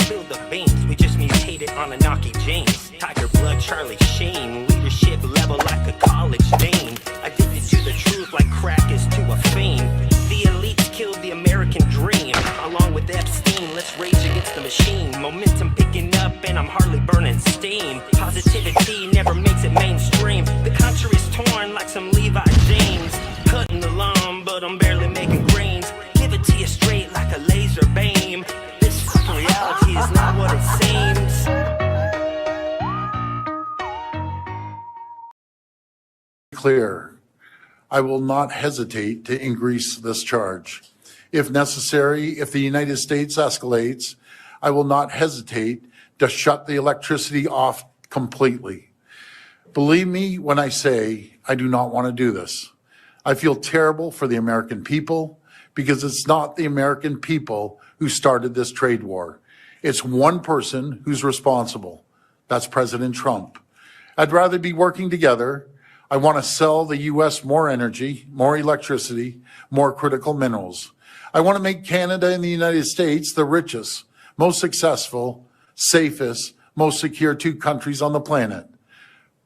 spill the beans. We just mutated on a Knocky James. Tiger blood, Charlie Sheen. Leadership level like a college dean. Addicted to the truth like crack is to a fiend. The elites killed the American dream. Along with Epstein, let's rage against the machine. Momentum picking up and I'm hardly burning steam. Positivity never makes it mainstream. The country's torn like some Levi James. Cutting the lawn, but I'm barely making greens. Give it to you straight like a laser beam. This fucking reality is not what it seems. Clear. I will not hesitate to increase this charge. If necessary, if the United States escalates, I will not hesitate to shut the electricity off completely. Believe me when I say I do not want to do this. I feel terrible for the American people because it's not the American people who started this trade war. It's one person who's responsible. That's President Trump. I'd rather be working together. I want to sell the U.S. more energy, more electricity, more critical minerals. I want to make Canada and the United States the richest, most successful, safest, most secure two countries on the planet.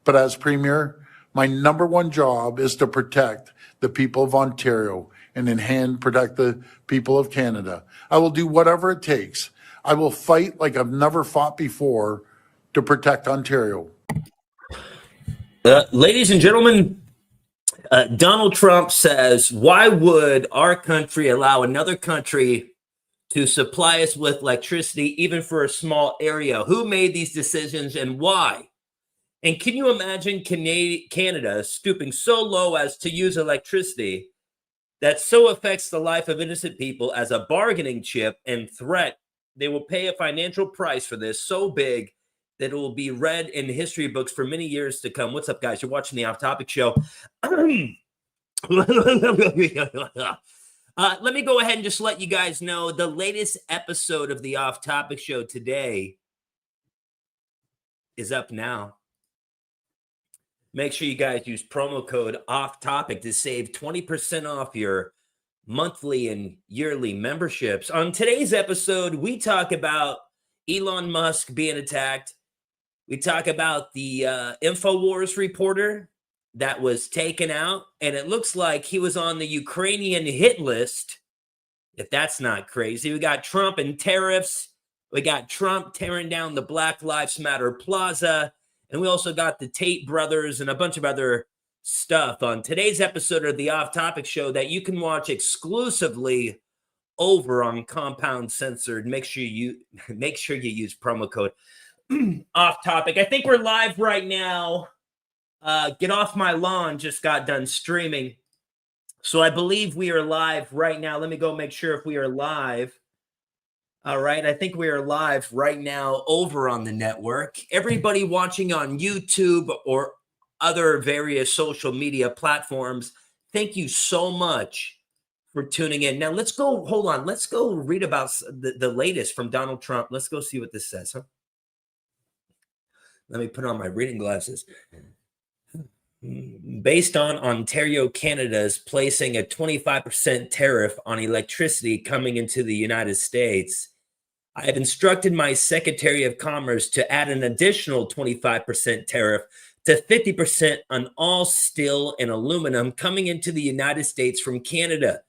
But as Premier, my number one job is to protect the people of Ontario and in hand protect the people of Canada. I will do whatever it takes. I will fight like I've never fought before to protect Ontario. Ladies and gentlemen, Donald Trump says, why would our country allow another country to supply us with electricity, even for a small area? Who made these decisions and why? And can you imagine Canada stooping so low as to use electricity that so affects the life of innocent people as a bargaining chip and threat? They will pay a financial price for this so big that it will be read in history books for many years to come. What's up, guys? You're watching the Off Topic Show. Let me go ahead and just let you guys know the latest episode of the Off Topic Show today is up now. Make sure you guys use promo code Off Topic to save 20% off your monthly and yearly memberships. On today's episode, we talk about Elon Musk being attacked. We talk about the InfoWars reporter that was taken out, and it looks like he was on the Ukrainian hit list, if that's not crazy. We got Trump and tariffs. We got Trump tearing down the Black Lives Matter Plaza, and we also got the Tate brothers and a bunch of other stuff on today's episode of the Off Topic Show that you can watch exclusively over on Compound Censored. Make sure you use promo code Off Topic. I think we're live right now. Get Off My Lawn just got done streaming, so I believe we are live right now. Let me go make sure if we are live. All right, I think we are live right now over on the network. Everybody watching on YouTube or other various social media platforms, thank you so much for tuning in. Now, let's go, hold on. Let's go read about the latest from Donald Trump. Let's go see what this says, huh? Let me put on my reading glasses. Based on Ontario, Canada's placing a 25% tariff on electricity coming into the United States, I have instructed my Secretary of Commerce to add an additional 25% tariff to 50% on all steel and aluminum coming into the United States from Canada,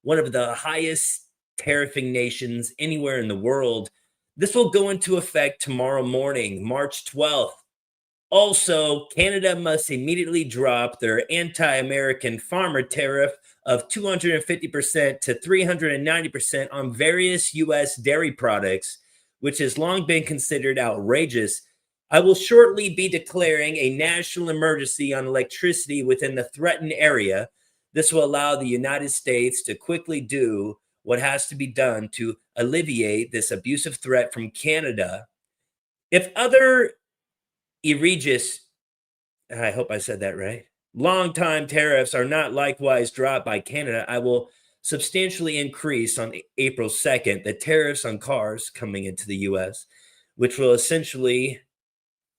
one of the highest tariffing nations anywhere in the world. This will go into effect tomorrow morning, March 12th. Also, Canada must immediately drop their anti-American farmer tariff of 250% to 390% on various U.S. dairy products, which has long been considered outrageous. I will shortly be declaring a national emergency on electricity within the threatened area. This will allow the United States to quickly do what has to be done to alleviate this abusive threat from Canada. If other egregious, I hope I said that right, long-time tariffs are not likewise dropped by Canada, I will substantially increase on April 2nd the tariffs on cars coming into the U.S., which will essentially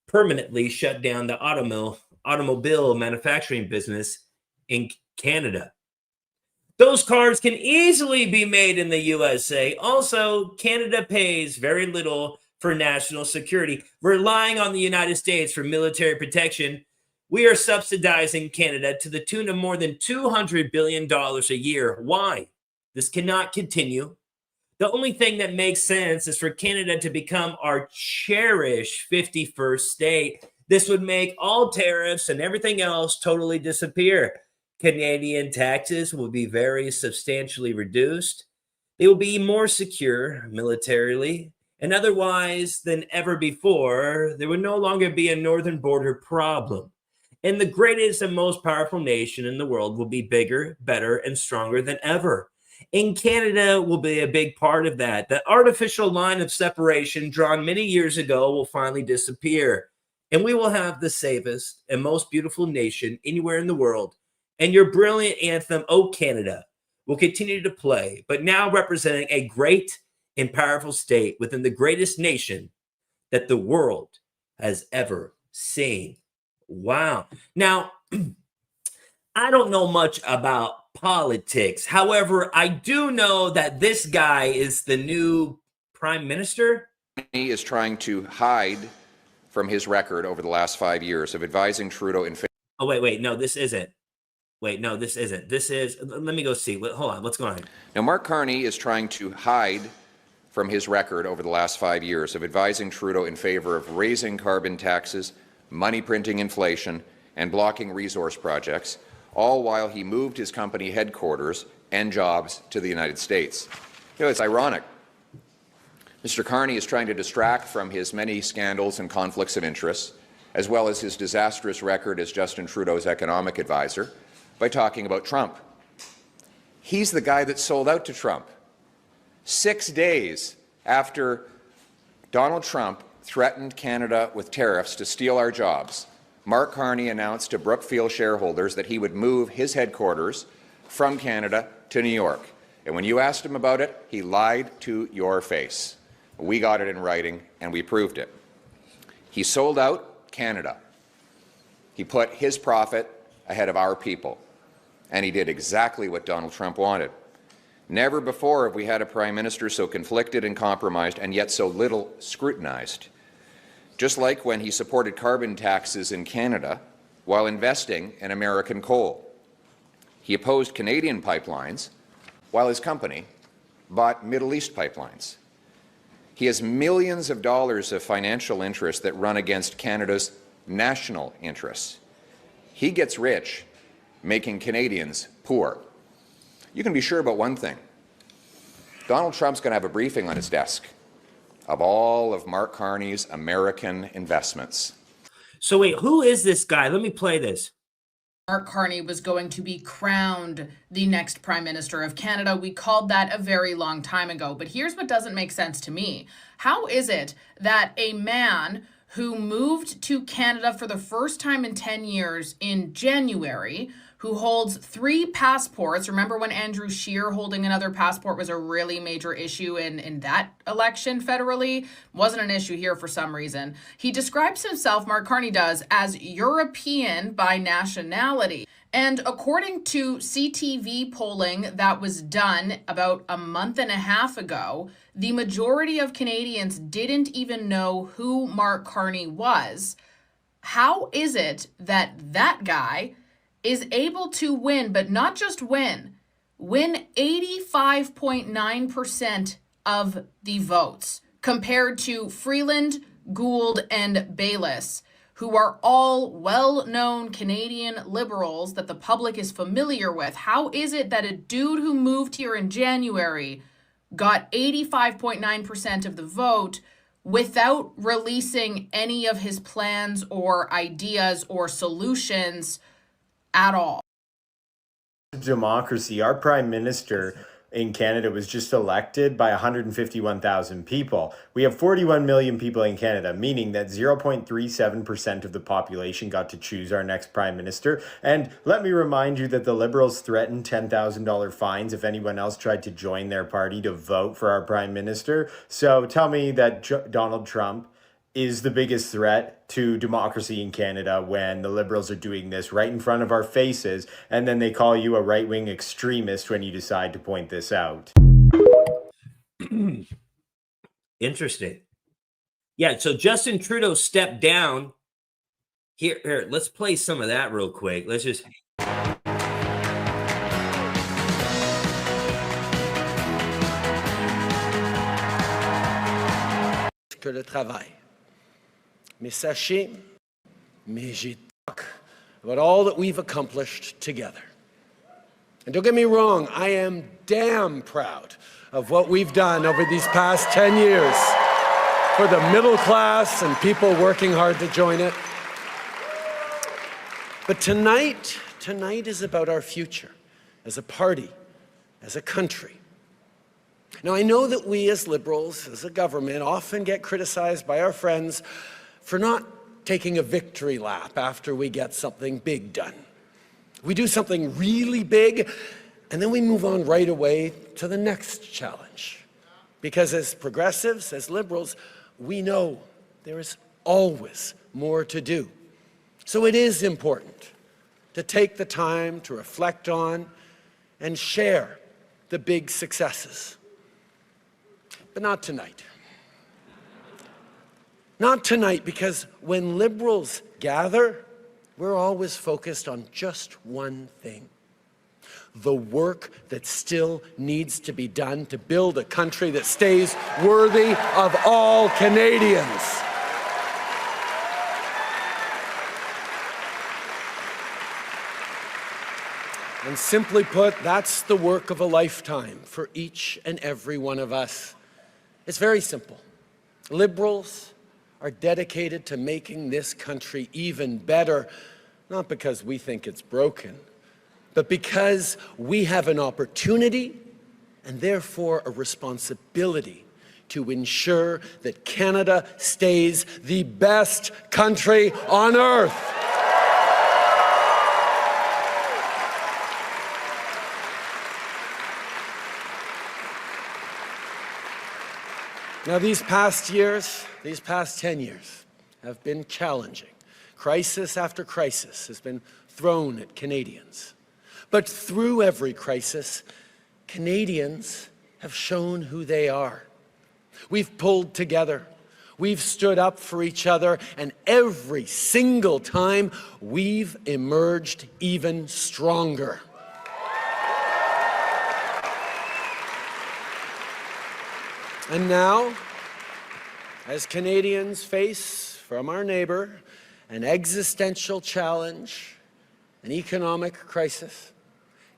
permanently shut down the automobile manufacturing business in Canada. Those cars can easily be made in the USA. Also, Canada pays very little for national security, relying on the United States for military protection. We are subsidizing Canada to the tune of more than $200 billion a year. Why? This cannot continue. The only thing that makes sense is for Canada to become our cherished 51st state. This would make all tariffs and everything else totally disappear. Canadian taxes will be very substantially reduced. They will be more secure militarily and otherwise than ever before. There would no longer be a northern border problem. And the greatest and most powerful nation in the world will be bigger, better, and stronger than ever. And Canada will be a big part of that. The artificial line of separation drawn many years ago will finally disappear. And we will have the safest and most beautiful nation anywhere in the world. And your brilliant anthem, "O Canada," will continue to play, but now representing a great and powerful state within the greatest nation that the world has ever seen. Wow. Now, I don't know much about politics. However, I do know that this guy is the new prime minister. He is trying to hide from his record over the last 5 years of advising Trudeau in favor. Oh, wait. No, this isn't. Wait, no, this isn't. This is, let me go see. Hold on, what's going on? Now, Mark Carney is trying to hide from his record over the last 5 years of advising Trudeau in favor of raising carbon taxes, money printing inflation, and blocking resource projects, all while he moved his company headquarters and jobs to the United States. You know, it's ironic. Mr. Carney is trying to distract from his many scandals and conflicts of interest, as well as his disastrous record as Justin Trudeau's economic advisor, by talking about Trump. He's the guy that sold out to Trump. 6 days after Donald Trump threatened Canada with tariffs to steal our jobs, Mark Carney announced to Brookfield shareholders that he would move his headquarters from Canada to New York. And when you asked him about it, he lied to your face. We got it in writing, and we proved it. He sold out Canada. He put his profit ahead of our people. And he did exactly what Donald Trump wanted. Never before have we had a prime minister so conflicted and compromised and yet so little scrutinized. Just like when he supported carbon taxes in Canada while investing in American coal. He opposed Canadian pipelines while his company bought Middle East pipelines. He has millions of dollars of financial interests that run against Canada's national interests. He gets rich making Canadians poor. You can be sure about one thing. Donald Trump's going to have a briefing on his desk of all of Mark Carney's American investments. So wait, who is this guy? Let me play this. Mark Carney was going to be crowned the next Prime Minister of Canada. We called that a very long time ago. But here's what doesn't make sense to me. How is it that a man who moved to Canada for the first time in 10 years in January, who holds 3 passports. Remember when Andrew Scheer holding another passport was a really major issue in that election federally? Wasn't an issue here for some reason. He describes himself, Mark Carney does, as European by nationality. And according to CTV polling that was done about a month and a half ago, the majority of Canadians didn't even know who Mark Carney was. How is it that that guy is able to win, but not just win 85.9% of the votes, compared to Freeland, Gould, and Bayliss, who are all well-known Canadian liberals that the public is familiar with? How is it that a dude who moved here in January got 85.9% of the vote without releasing any of his plans or ideas or solutions at all? Democracy. Our prime minister in Canada was just elected by 151,000 people. We have 41 million people in Canada, meaning that 0.37% of the population got to choose our next prime minister. And let me remind you that the Liberals threatened $10,000 fines if anyone else tried to join their party to vote for our prime minister. So tell me that Donald Trump is the biggest threat to democracy in Canada when the Liberals are doing this right in front of our faces, and then they call you a right-wing extremist when you decide to point this out. Interesting. Yeah, so Justin Trudeau stepped down. Here, let's play some of that real quick. Let's just... Que le travail. Mais sachez, j'ai talk about all that we've accomplished together. And don't get me wrong, I am damn proud of what we've done over these past 10 years for the middle class and people working hard to join it. But tonight is about our future as a party, as a country. Now, I know that we as Liberals, as a government, often get criticized by our friends for not taking a victory lap after we get something big done. We do something really big, and then we move on right away to the next challenge. Because as progressives, as Liberals, we know there is always more to do. So it is important to take the time to reflect on and share the big successes. But not tonight. Not tonight, because when Liberals gather, we're always focused on just one thing: the work that still needs to be done to build a country that stays worthy of all Canadians. And simply put, that's the work of a lifetime for each and every one of us. It's very simple. Liberals are dedicated to making this country even better, not because we think it's broken, but because we have an opportunity and therefore a responsibility to ensure that Canada stays the best country on earth. Now, these past 10 years have been challenging. Crisis after crisis has been thrown at Canadians. But through every crisis, Canadians have shown who they are. We've pulled together. We've stood up for each other, and every single time, we've emerged even stronger. And now, as Canadians face from our neighbor an existential challenge, an economic crisis,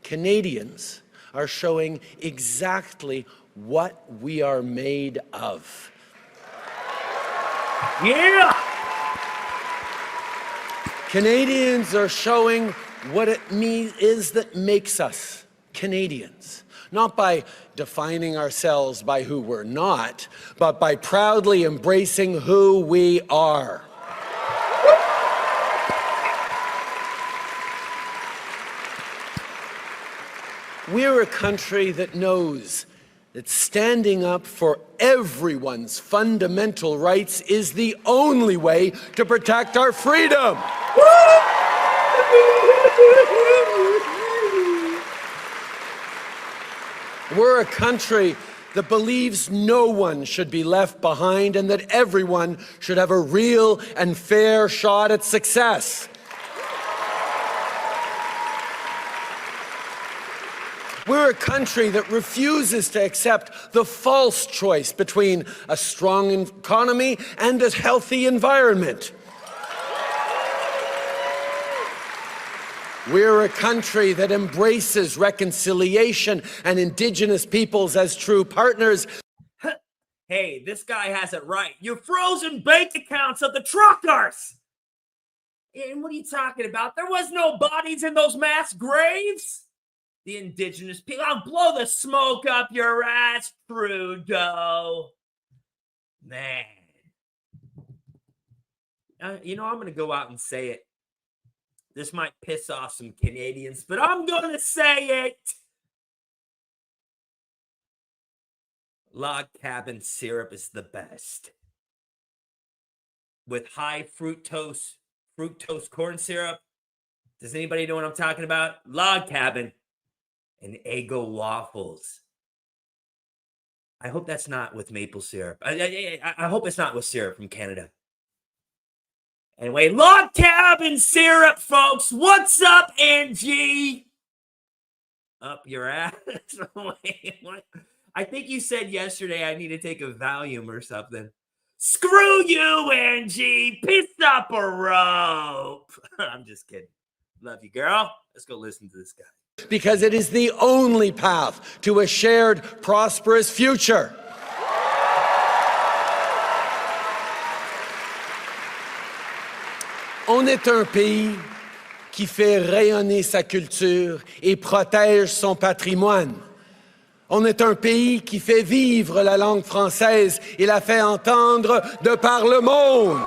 Canadians are showing exactly what we are made of. Yeah! Canadians are showing what it is that makes us Canadians. Not by defining ourselves by who we're not, but by proudly embracing who we are. We're a country that knows that standing up for everyone's fundamental rights is the only way to protect our freedom. We're a country that believes no one should be left behind and that everyone should have a real and fair shot at success. We're a country that refuses to accept the false choice between a strong economy and a healthy environment. We're a country that embraces reconciliation and Indigenous peoples as true partners. Hey, this guy has it right. Your frozen bank accounts of the truckers. And what are you talking about? There was no bodies in those mass graves. The Indigenous people. I'll blow the smoke up your ass, Trudeau. Man. You know, I'm going to go out and say it. This might piss off some Canadians, but I'm going to say it. Log cabin syrup is the best. with high fructose corn syrup. Does anybody know what I'm talking about? Log cabin and Eggo waffles. I hope that's not with maple syrup. I hope it's not with syrup from Canada. Anyway, log cabin syrup, folks. What's up, Angie? Up your ass. Wait, what? I think you said yesterday I need to take a Valium or something. Screw you, Angie. Pissed up a rope. I'm just kidding. Love you, girl. Let's go listen to this guy. Because it is the only path to a shared, prosperous future. On est un pays qui fait rayonner sa culture et protège son patrimoine. On est un pays qui fait vivre la langue française et la fait entendre de par le monde.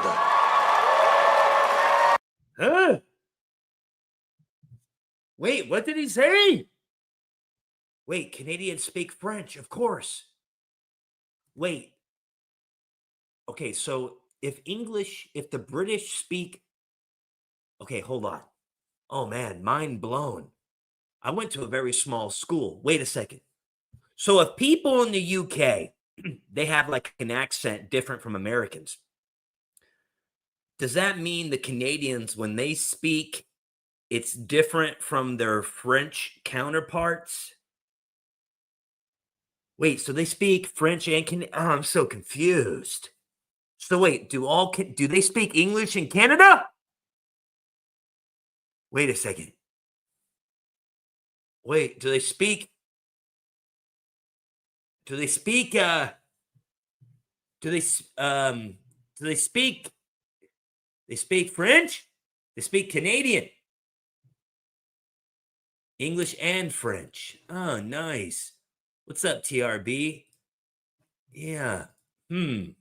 Huh? Wait, what did he say? Wait, Canadians speak French, of course. Wait. Okay, so if the British speak... Okay, hold on. Oh man, mind blown. I went to a very small school. Wait a second. So if people in the UK, they have like an accent different from Americans, does that mean the Canadians, when they speak, it's different from their French counterparts? Wait, so they speak French and Canadian? Oh, I'm so confused. So wait, do they speak English in Canada? Wait a second. Wait, do they speak French? They speak Canadian. English and French. Oh, nice. What's up, TRB? Yeah. They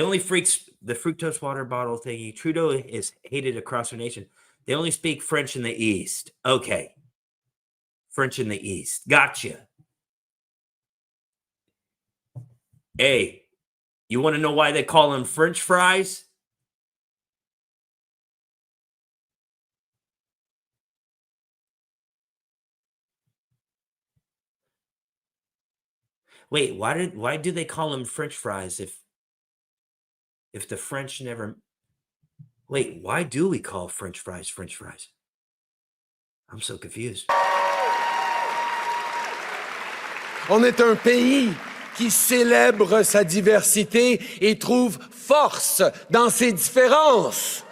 only freaks the fructose water bottle thingy. Trudeau is hated across our nation. They only speak French in the East. Okay. French in the East. Gotcha. Hey, you want to know why they call them French fries? Wait, why do they call them French fries if the French never... Wait, why do we call French fries French fries? I'm so confused. On est un pays qui célèbre sa diversité et trouve force dans ses différences.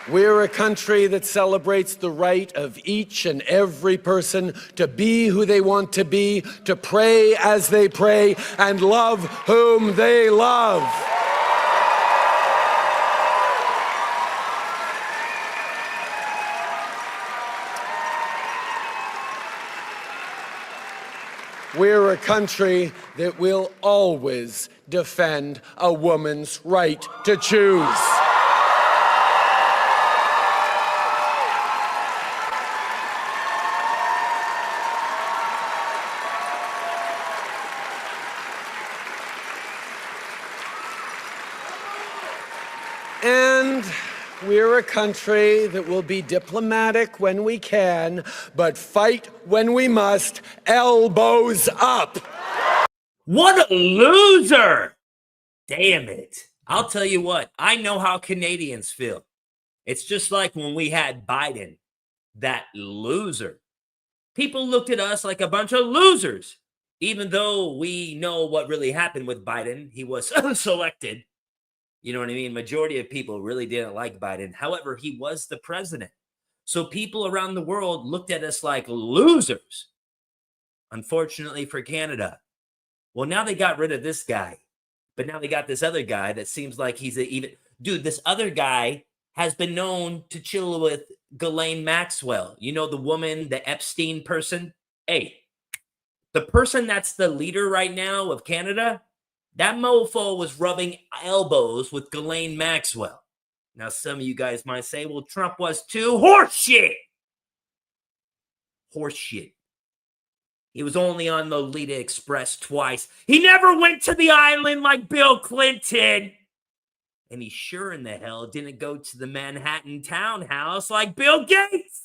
We're a country that celebrates the right of each and every person to be who they want to be, to pray as they pray, and love whom they love. We're a country that will always defend a woman's right to choose. And we're a country that will be diplomatic when we can, but fight when we must, elbows up. What a loser! Damn it. I'll tell you what, I know how Canadians feel. It's just like when we had Biden, that loser. People looked at us like a bunch of losers, even though we know what really happened with Biden. He was selected. You know what I mean? Majority of people really didn't like Biden. However, he was the president. So people around the world looked at us like losers. Unfortunately for Canada. Well, now they got rid of this guy. But now they got this other guy that seems like he's dude, this other guy has been known to chill with Ghislaine Maxwell. You know, the woman, the Epstein person? Hey, the person that's the leader right now of Canada, that mofo was rubbing elbows with Ghislaine Maxwell. Now, some of you guys might say, well, Trump was too. Horseshit! Horseshit. He was only on the Lolita Express twice. He never went to the island like Bill Clinton. And he sure in the hell didn't go to the Manhattan townhouse like Bill Gates.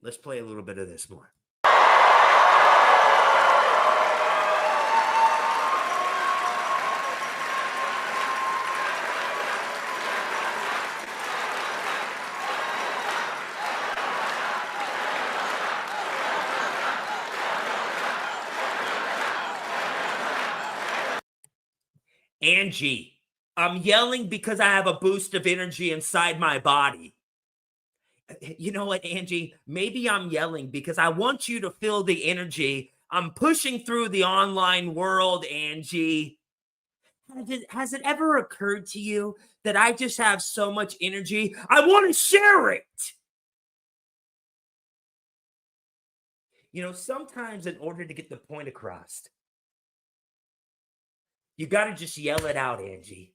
Let's play a little bit of this more. Angie, I'm yelling because I have a boost of energy inside my body. You know what, Angie? Maybe I'm yelling because I want you to feel the energy. I'm pushing through the online world, Angie. Has it ever occurred to you that I just have so much energy? I want to share it. You know, sometimes in order to get the point across, you got to just yell it out, Angie.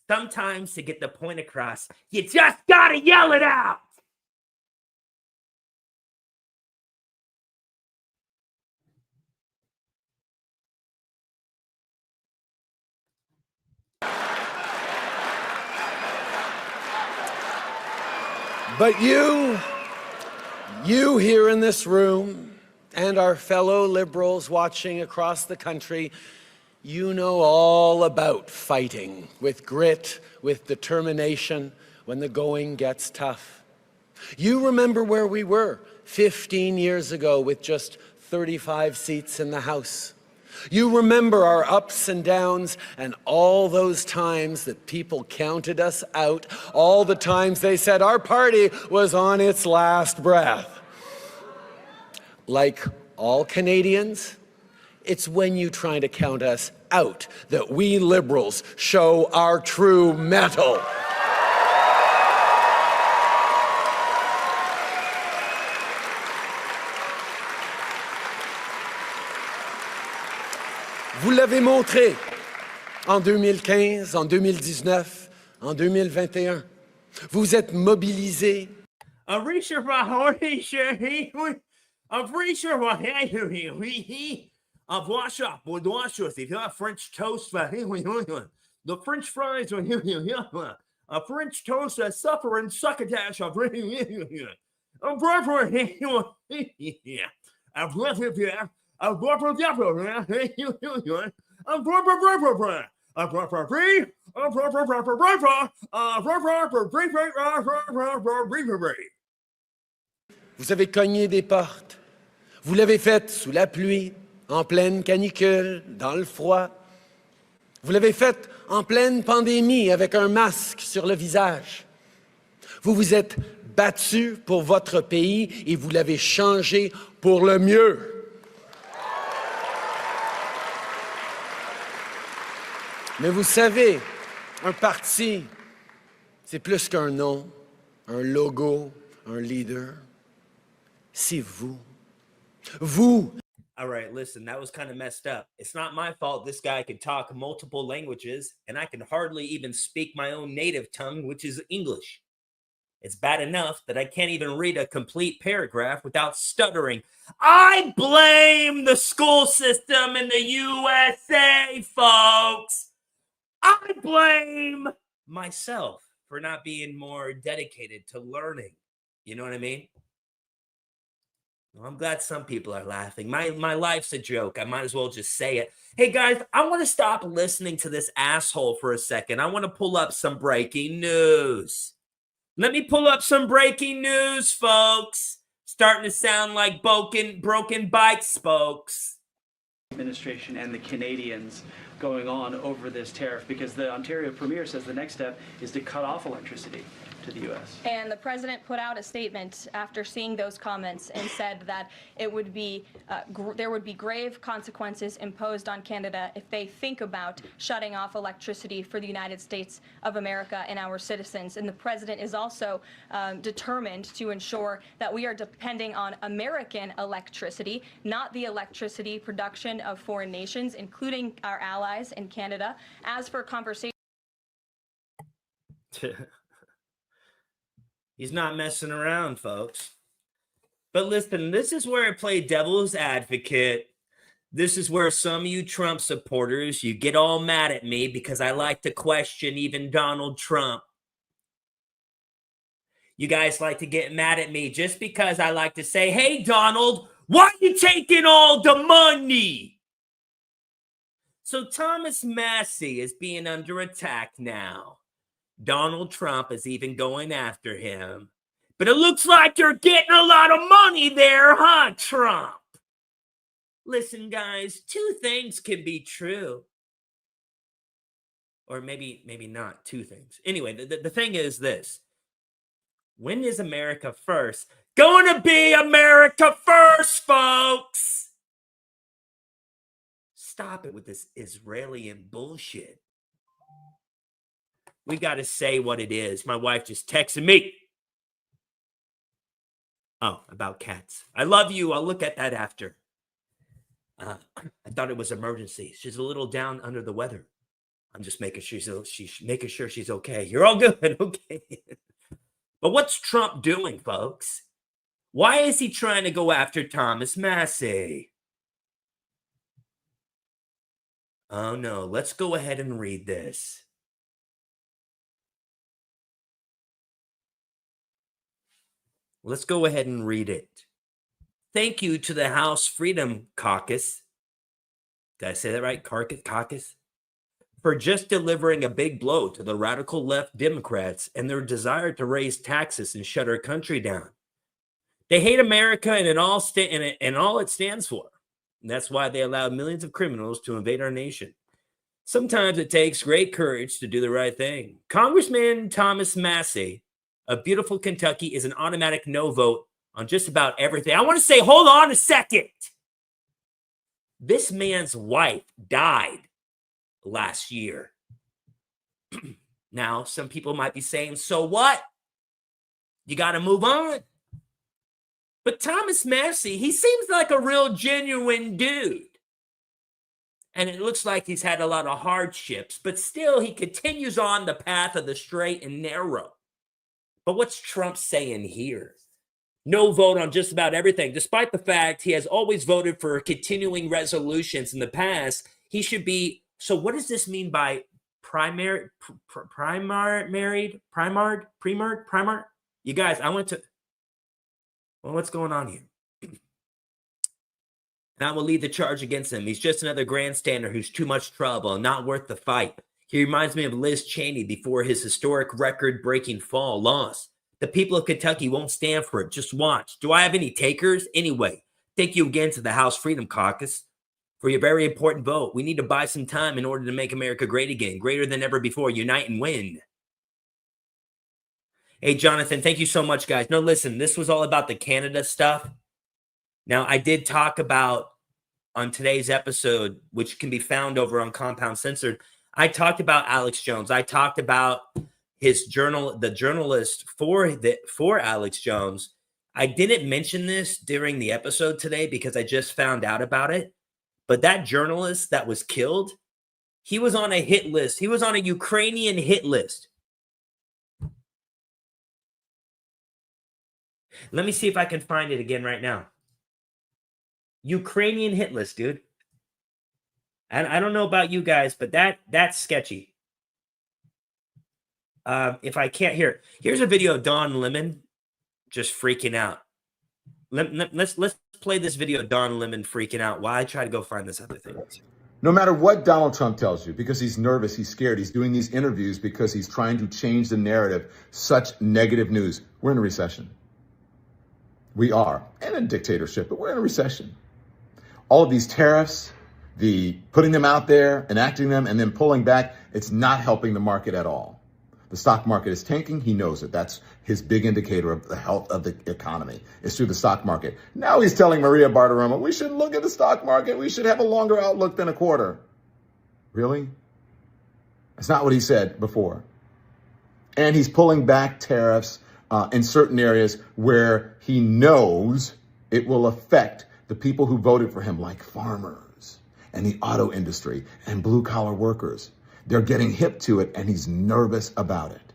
Sometimes to get the point across, you just got to yell it out. But you here in this room, and our fellow Liberals watching across the country, you know all about fighting with grit, with determination, when the going gets tough. You remember where we were 15 years ago with just 35 seats in the House. You remember our ups and downs and all those times that people counted us out, all the times they said our party was on its last breath. Like all Canadians, it's when you try to count us out that we Liberals show our true mettle. Vous l'avez montré en 2015, en 2019, en 2021. Vous êtes mobilisés. I'm pretty sure if you have French toast, the French fries are a French toast that suffer and succotash of Vous avez cogné des portes. Vous l'avez fait sous la pluie, en pleine canicule, dans le froid. Vous l'avez fait en pleine pandémie avec un masque sur le visage. Vous vous êtes battu pour votre pays et vous l'avez changé pour le mieux. Mais vous savez, un parti, c'est plus qu'un nom, un logo, un leader. C'est vous. Vous. All right, listen, that was kind of messed up. It's not my fault this guy can talk multiple languages, and I can hardly even speak my own native tongue, which is English. It's bad enough that I can't even read a complete paragraph without stuttering. I blame the school system in the USA, folks. I blame myself for not being more dedicated to learning. You know what I mean? Well, I'm glad some people are laughing. My life's a joke. I might as well just say it. Hey, guys, I want to stop listening to this asshole for a second. I want to pull up some breaking news. Let me pull up some breaking news, folks. Starting to sound like broken bike spokes. Administration and the Canadians going on over this tariff, because the Ontario Premier says the next step is to cut off electricity to the U.S. And the president put out a statement after seeing those comments and said that it would be there would be grave consequences imposed on Canada if they think about shutting off electricity for the United States of America and our citizens. And the president is also determined to ensure that we are depending on American electricity, not the electricity production of foreign nations, including our allies in Canada. As for conversation. He's not messing around, folks. But listen, this is where I play devil's advocate. This is where some of you Trump supporters, you get all mad at me because I like to question even Donald Trump. You guys like to get mad at me just because I like to say, hey, Donald, why are you taking all the money? So Thomas Massie is being under attack now. Donald Trump is even going after him. But it looks like you're getting a lot of money there, huh, Trump? Listen, guys, two things can be true. Or maybe not two things. Anyway, the thing is this. When is America first going to be America first, folks? Stop it with this Israeli bullshit. We got to say what it is. My wife just texted me. Oh, about cats. I love you. I'll look at that after. I thought it was emergency. She's a little down under the weather. I'm just making sure she's making sure she's okay. You're all good, okay? But what's Trump doing, folks? Why is he trying to go after Thomas Massie? Oh no, let's go ahead and read this. Let's go ahead and read it. Thank you to the House Freedom Caucus. Did I say that right? Caucus? For just delivering a big blow to the radical left Democrats and their desire to raise taxes and shut our country down. They hate America and all it stands for. And that's why they allow millions of criminals to invade our nation. Sometimes it takes great courage to do the right thing. Congressman Thomas Massie of beautiful Kentucky is an automatic no vote on just about everything. I want to say, hold on a second. This man's wife died last year. Now, some people might be saying, so what? You got to move on. But Thomas Massie, he seems like a real genuine dude. And it looks like he's had a lot of hardships, but still he continues on the path of the straight and narrow. But what's Trump saying here? No vote on just about everything. Despite the fact he has always voted for continuing resolutions in the past, he should be. So what does this mean by primary? You guys, I went to. Well, what's going on here? And I will lead the charge against him. He's just another grandstander who's too much trouble and not worth the fight. He reminds me of Liz Cheney before his historic record-breaking fall loss. The people of Kentucky won't stand for it. Just watch. Do I have any takers? Anyway, thank you again to the House Freedom Caucus for your very important vote. We need to buy some time in order to make America great again, greater than ever before. Unite and win. Hey, Jonathan, thank you so much, guys. No, listen, this was all about the Canada stuff. Now, I did talk about on today's episode, which can be found over on Compound Censored, I talked about Alex Jones. I talked about his the journalist for Alex Jones. I didn't mention this during the episode today because I just found out about it. But that journalist that was killed, he was on a hit list. He was on a Ukrainian hit list. Let me see if I can find it again right now. Ukrainian hit list, dude. And I don't know about you guys, but that's sketchy. If I can't hear it, here's a video of Don Lemon just freaking out. Let's play this video of Don Lemon freaking out while I try to go find this other thing. No matter what Donald Trump tells you, because he's nervous, he's scared, he's doing these interviews because he's trying to change the narrative. Such negative news. We're in a recession. We are in a dictatorship, but we're in a recession. All of these tariffs, the putting them out there, enacting them, and then pulling back, it's not helping the market at all. The stock market is tanking. He knows it. That's his big indicator of the health of the economy, is through the stock market. Now he's telling Maria Bartiromo, we should look at the stock market. We should have a longer outlook than a quarter. Really? That's not what he said before. And he's pulling back tariffs in certain areas where he knows it will affect the people who voted for him, like farmers and the auto industry and blue collar workers. They're getting hip to it, and he's nervous about it.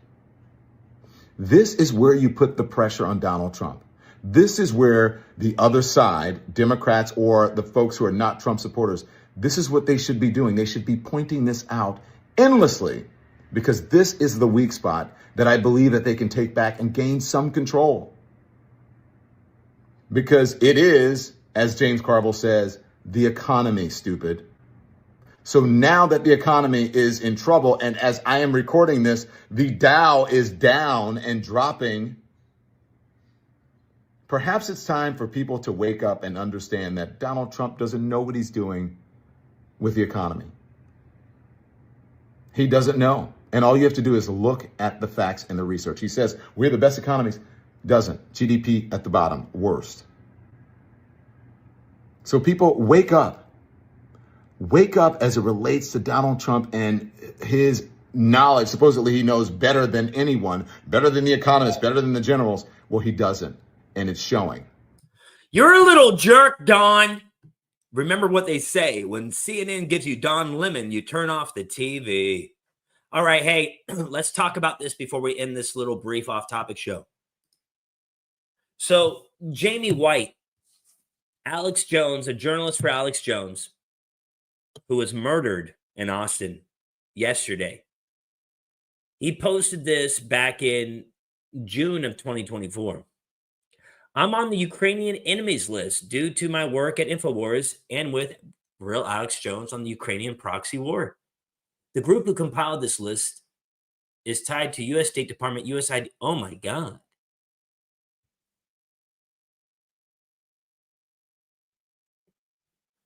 This is where you put the pressure on Donald Trump. This is where the other side, Democrats or the folks who are not Trump supporters, this is what they should be doing. They should be pointing this out endlessly, because this is the weak spot that I believe that they can take back and gain some control. Because it is, as James Carville says, the economy, stupid. So now that the economy is in trouble, and as I am recording this, the Dow is down and dropping, perhaps it's time for people to wake up and understand that Donald Trump doesn't know what he's doing with the economy. He doesn't know. And all you have to do is look at the facts and the research. He says, we're the best economies. Doesn't. GDP at the bottom, worst. So people, wake up. Wake up as it relates to Donald Trump and his knowledge. Supposedly he knows better than anyone, better than the economists, better than the generals. Well, he doesn't. And it's showing. You're a little jerk, Don. Remember what they say. When CNN gives you Don Lemon, you turn off the TV. All right, hey, let's talk about this before we end this little brief off-topic show. So, Jamie White, Alex Jones, a journalist for Alex Jones, who was murdered in Austin yesterday. He posted this back in June of 2024. I'm on the Ukrainian enemies list due to my work at InfoWars and with real Alex Jones on the Ukrainian proxy war. The group who compiled this list is tied to U.S. State Department, USAID. Oh my God.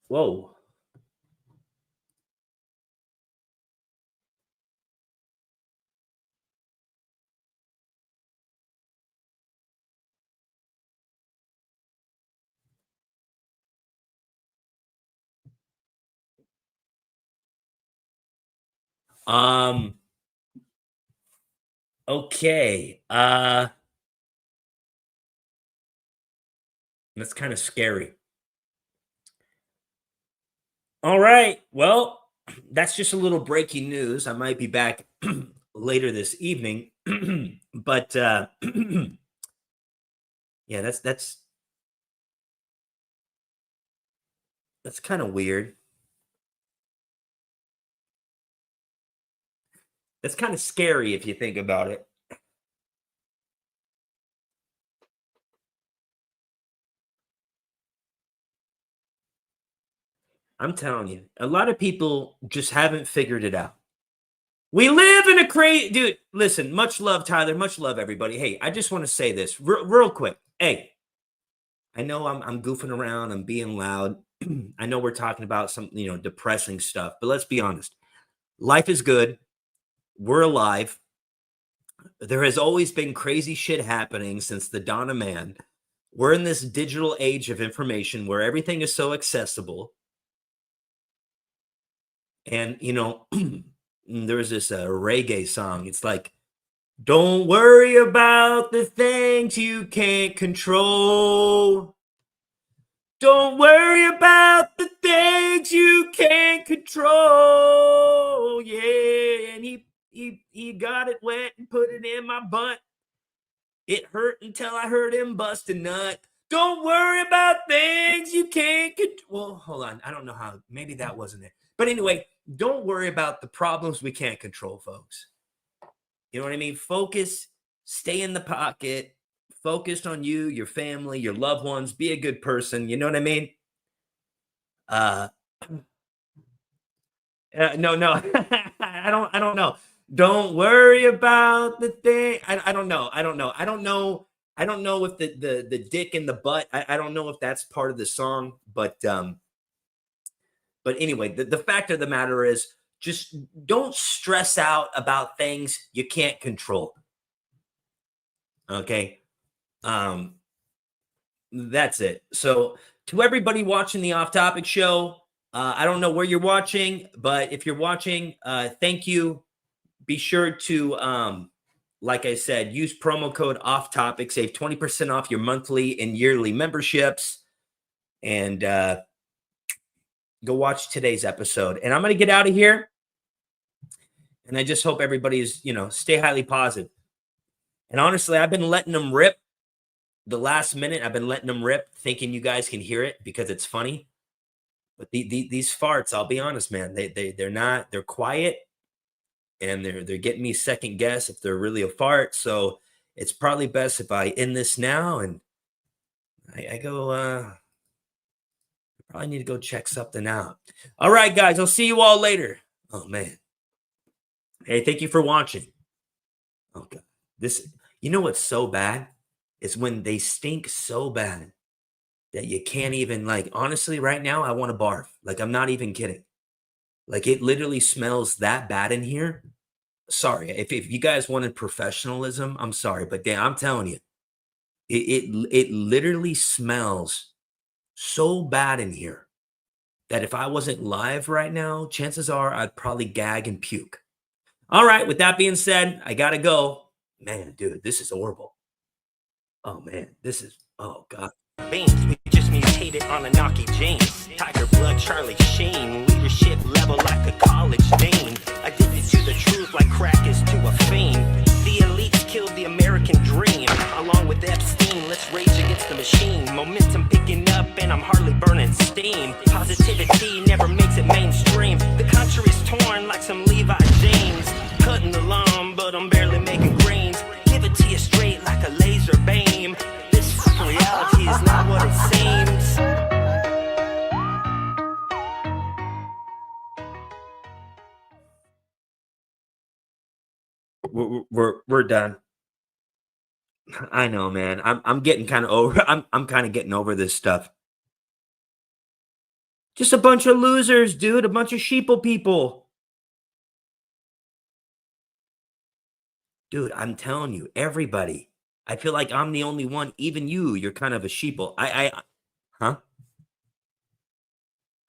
Whoa. Okay. That's kind of scary. All right. Well, that's just a little breaking news. I might be back later this evening, but yeah, that's kind of weird. That's kind of scary if you think about it. I'm telling you, a lot of people just haven't figured it out. We live in a crazy, dude. Listen, much love, Tyler. Much love, everybody. Hey, I just want to say this real quick. Hey, I know I'm goofing around. I'm being loud. I know we're talking about some, depressing stuff, but let's be honest. Life is good. We're alive. There has always been crazy shit happening since the dawn of man. We're in this digital age of information where everything is so accessible. And, there's this reggae song. It's like, don't worry about the things you can't control. Don't worry about the things you can't control. Yeah, and he got it wet and put it in my butt. It hurt until I heard him bust a nut. Don't worry about things you can't control. Well, hold on. I don't know how. Maybe that wasn't it. But anyway, don't worry about the problems we can't control, folks. You know what I mean? Focus, stay in the pocket, focused on you, your family, your loved ones, be a good person. You know what I mean? No, I don't know. Don't worry about the thing. I don't know. I don't know if the dick in the butt, I don't know if that's part of the song, but anyway, the fact of the matter is, just don't stress out about things you can't control. Okay. That's it. So to everybody watching the Off Topic show, I don't know where you're watching, but if you're watching, thank you. Be sure to, like I said, use promo code Off Topic, save 20% off your monthly and yearly memberships, and go watch today's episode. And I'm going to get out of here. And I just hope everybody is, stay highly positive. And honestly, I've been letting them rip the last minute. I've been letting them rip, thinking you guys can hear it because it's funny. But these farts, I'll be honest, man, they're quiet, and they're getting me second guess if they're really a fart. So it's probably best if I end this now and I go, probably need to go check something out. All right, guys, I'll see you all later. Oh, man. Hey, thank you for watching. Oh, God. You know what's so bad? It's when they stink so bad that you can't even, like, honestly, right now, I want to barf. Like, I'm not even kidding. Like, it literally smells that bad in here. Sorry, if you guys wanted professionalism, I'm sorry, but damn, I'm telling you, it literally smells so bad in here that if I wasn't live right now, chances are I'd probably gag and puke. All right, with that being said, I gotta go. Man, dude, this is horrible. Oh man, oh God. Beans, we just mutated on a Naki James. Tiger blood, Charlie Sheen. Leadership level like a college dean. Addicted to the truth like crack is to a fiend. The elites killed the American dream. Along with Epstein, let's rage against the machine. Momentum picking up and I'm hardly burning steam. Positivity never makes it mainstream. The country is torn like some Levi James. Cutting the lawn, but I'm barely making greens. Give it to you straight like a laser beam. This fucking reality is not what it seems. We're done. I know, man. I'm getting kind of over. I'm kind of getting over this stuff. Just a bunch of losers, dude. A bunch of sheeple people. Dude, I'm telling you, everybody. I feel like I'm the only one. Even you're kind of a sheeple. Huh?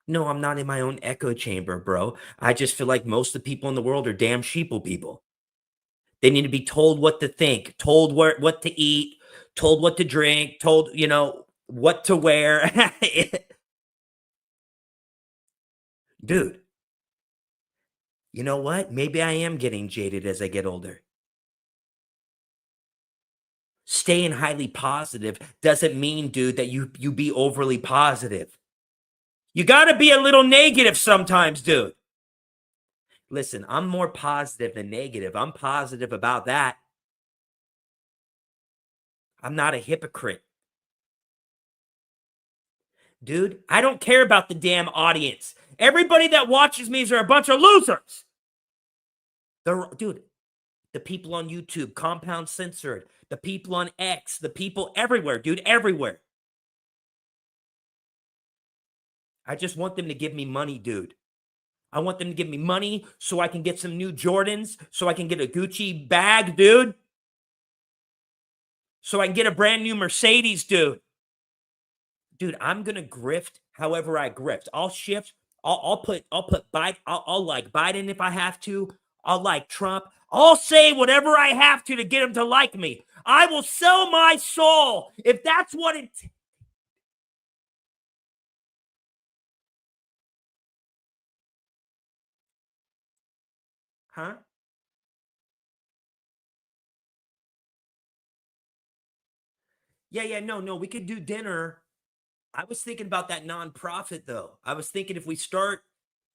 No, I'm not in my own echo chamber, bro. I just feel like most of the people in the world are damn sheeple people. They need to be told what to think, told what to eat, told what to drink, told, what to wear. Dude, you know what? Maybe I am getting jaded as I get older. Staying highly positive doesn't mean, dude, that you be overly positive. You got to be a little negative sometimes, dude. Listen, I'm more positive than negative. I'm positive about that. I'm not a hypocrite. Dude, I don't care about the damn audience. Everybody that watches me are a bunch of losers. Dude, the people on YouTube, Compound Censored, the people on X, the people everywhere, dude, everywhere. I just want them to give me money, dude. I want them to give me money so I can get some new Jordans, so I can get a Gucci bag, dude. So I can get a brand new Mercedes, dude. Dude, I'm gonna grift however I grift. I'll shift. I'll put Biden. I'll like Biden if I have to. I'll like Trump. I'll say whatever I have to get him to like me. I will sell my soul if that's what it. Huh? Yeah, no, we could do dinner. I was thinking about that nonprofit though. I was thinking if we start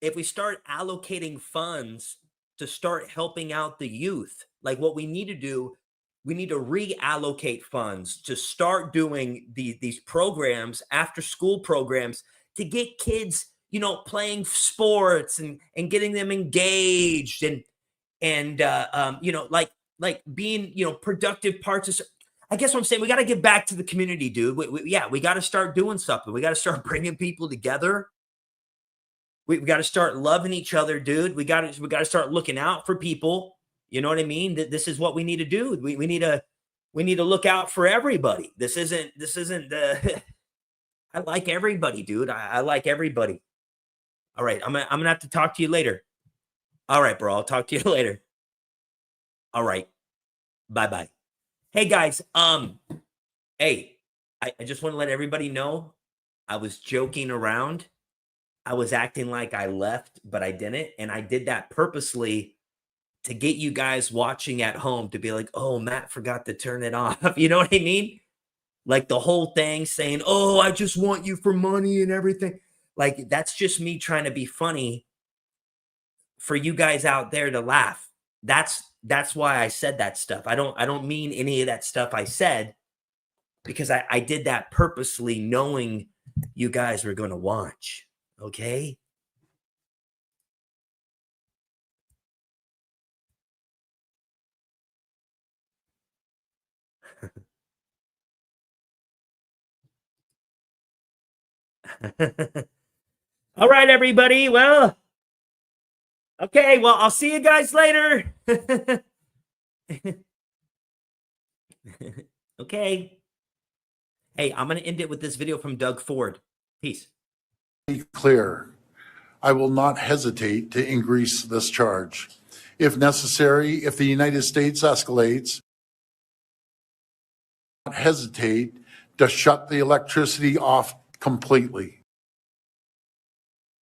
allocating funds to start helping out the youth, like what we need to do, we need to reallocate funds to start doing these programs, after school programs, to get kids, playing sports and getting them engaged and like being, productive parts of. I guess what I'm saying, we got to give back to the community, dude. We got to start doing something. We got to start bringing people together. We got to start loving each other, dude. We got to start looking out for people. You know what I mean? This is what we need to do. We need to look out for everybody. This isn't the. I like everybody, dude. I like everybody. All right, I'm gonna have to talk to you later. All right, bro. I'll talk to you later. All right. Bye. Hey guys, hey, I just want to let everybody know I was joking around. I was acting like I left, but I didn't. And I did that purposely to get you guys watching at home to be like, oh, Matt forgot to turn it off. You know what I mean? Like the whole thing saying, oh, I just want you for money and everything. Like that's just me trying to be funny for you guys out there to laugh. That's why I said that stuff. I don't mean any of that stuff I said, because I did that purposely knowing you guys were going to watch. Okay? All right, everybody. Well, okay. Well, I'll see you guys later. Okay. Hey, I'm going to end it with this video from Doug Ford. Peace. Be clear, I will not hesitate to increase this charge. If necessary, if the United States escalates, I will not hesitate to shut the electricity off completely.